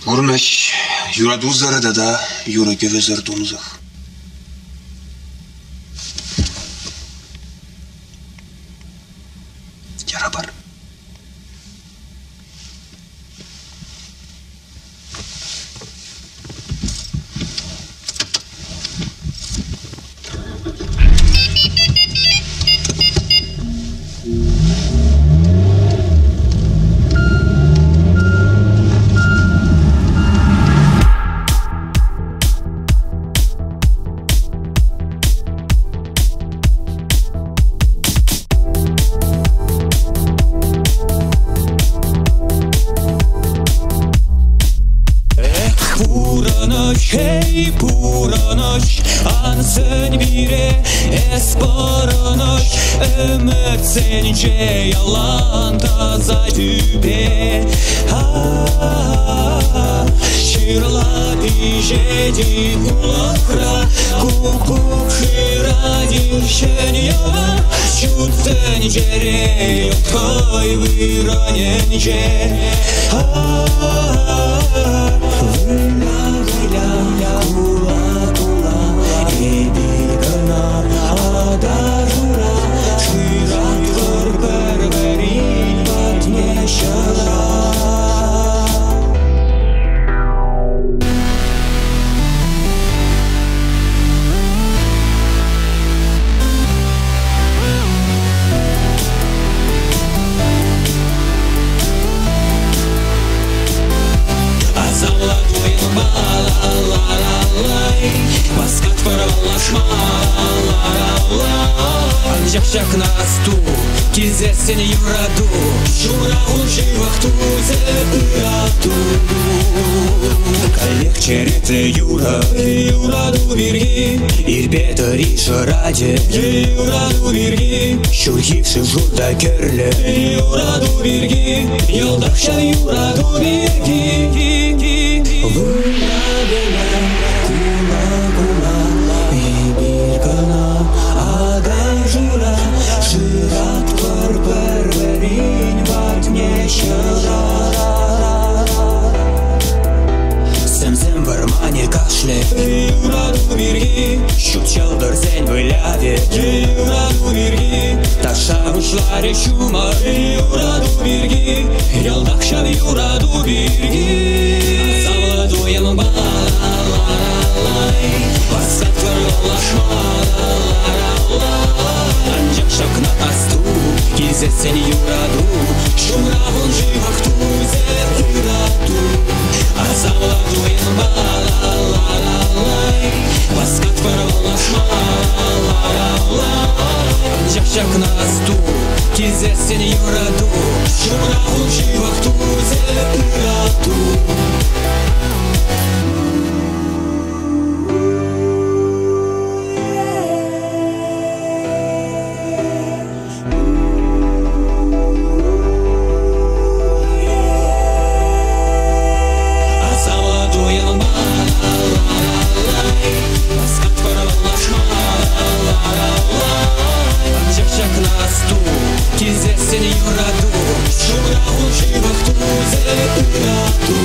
Урнаш юрадузара да юра гевезер думзах. Ярабар. Hey pura nöş, ansın bire espara nöş. Ömür sence yalan taza tüpe. Şirla dijedi kulakra, kukuk şira dişen ya. Şut tencere yok koy viranence. Маскат порвала Анжак на сту, кизесен юраду. Шура уживах тузе ырату. Калек черете юраду бирги. Ирбета риша раде, юраду бирги. Шурхивши журда керле, юраду бирги. Йолдахша юраду бирги. Сэмзэм вармане кашле юраду бирги. Щучалдар зень выляве юраду бирги. Таша ушларе шума юраду бирги. Ялдахшав юраду бирги. Завладуем балалай. Баскат варвала Анжак шак на асту, кизесен юраду. Шумравун живах тузе ырату. Завладуем балалай. Баскат варвала Анжак шак на асту, кизесен юраду. Шумравун живах тузе ырату. Кизесен юраду, шура уживах тузе ырату.